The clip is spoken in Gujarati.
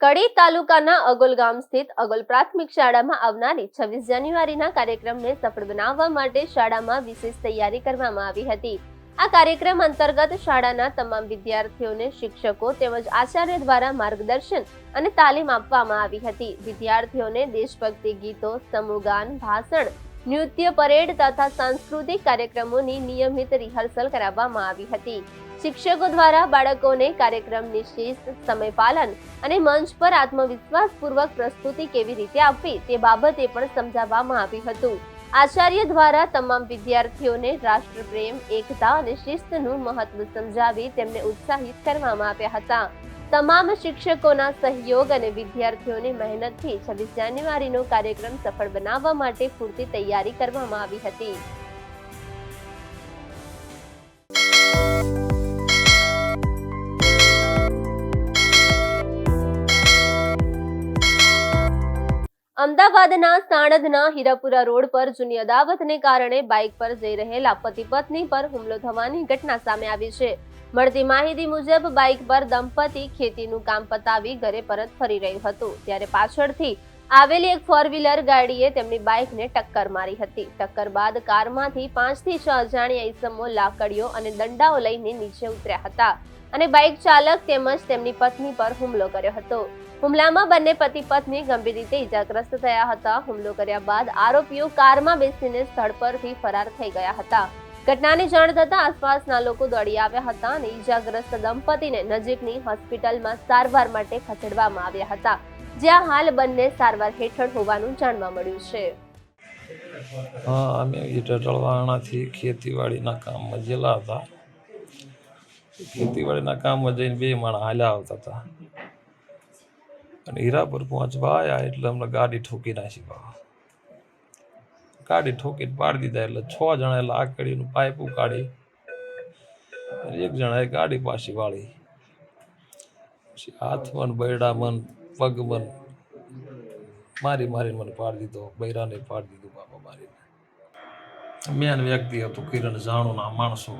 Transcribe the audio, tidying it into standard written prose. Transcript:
કડી તાલુકાના અગોલ ગામ સ્થિત અગોલ પ્રાથમિક શાળામાં આવનારી 26 જાન્યુઆરીના કાર્યક્રમને સફળ બનાવવા માટે શાળામાં વિશેષ તૈયારી કરવામાં આવી હતી। આ કાર્યક્રમ અંતર્ગત શાળાના તમામ વિદ્યાર્થીઓને શિક્ષકો તેમજ આચાર્ય દ્વારા માર્ગદર્શન અને તાલીમ આપવામાં આવી હતી। વિદ્યાર્થીઓને દેશભક્તિ ગીતો, સમૂહગાન, ભાષણ, નૃત્ય, પરેડ તથા સાંસ્કૃતિક કાર્યક્રમોની નિયમિત રિહર્સલ કરાવવામાં આવી હતી। શિક્ષકો દ્વારા બાળકોને કાર્યક્રમની શિસ્ત, સમયપાલન અને મંચ પર આત્મવિશ્વાસપૂર્વક પ્રસ્તુતિ કેવી રીતે આપવી તે બાબતે પણ સમજાવવામાં આવ્યું હતું। આચાર્ય દ્વારા તમામ વિદ્યાર્થીઓને રાષ્ટ્રપ્રેમ, એકતા અને શિસ્તનું મહત્વ સમજાવી તેમને ઉત્સાહિત કરવામાં આવ્યા હતા। તમામ શિક્ષકોના સહયોગ અને વિદ્યાર્થીઓની મહેનતથી 26 જાન્યુઆરીનો કાર્યક્રમ સફળ બનાવવા માટે પૂરતી તૈયારી કરવામાં આવી હતી। અમદાવાદના સાણંદના હીરાપુરા રોડ પર જૂની અદાવતને કારણે બાઇક પર જઈ રહેલા પતિ પત્ની પર હુમલો થવાની ઘટના સામે આવી છે। મળતી માહિતી મુજબ બાઇક પર દંપતી ખેતીનું કામ પતાવી ઘરે પરત ફરી રહ્યું હતું, ત્યારે પાછળથી આવેલી એક 4-વ્હીલર ગાડીએ તેમની બાઇકને ટક્કર મારી હતી। ટક્કર બાદ કારમાંથી 5 થી 6 અજાણ્યા ઈસમો લાકડીઓ અને દંડાઓ લઈને નીચે ઉતર્યા હતા અને બાઇક ચાલક તેમજ તેમની પત્ની પર હુમલો કર્યો હતો। હુમલામાં બંને પતિ પત્ની ગંભીર રીતે ઇજાગ્રસ્ત થયા હતા। હુમલો કર્યા બાદ આરોપીઓ કારમાં બેસીને સ્થળ પરથી ફરાર થઈ ગયા હતા। ઘટનાની જાણ થતાં આસપાસના લોકો દોડી આવ્યા હતા અને ઇજાગ્રસ્ત દંપતીને નજીકની હોસ્પિટલમાં સારવાર માટે ખસેડવામાં આવ્યા હતા, જ્યાં હાલ બંને સારવાર હેઠળ હોવાનું જાણવા મળ્યું છે। અમે ઈટરવાણાથી ખેતીવાડીના કામમાં ગયેલા હતા। ખેતીવાડીના કામમાં જઈને 2 માણસ હાલ્યા આવતા હતા અને હીરાપુર પહોંચવા આવ્યા એટલે અમને ગાડી ઠોકી નાખી। ગાડી ઠોકીને પાડી દીધા એટલે 6 જણાએ લાકડીનું પાઇપ ઉકાળી અને 1 જણાએ ગાડી પાછી વાળી। પછી હાથમાં, બૈડામાં, પગમાં મારીને મને પાડી દીધો। બૈરાને પાડી દીધું બાપા મારીને। મેન વ્યક્તિ હતું કિરણ જાણુના માણસો।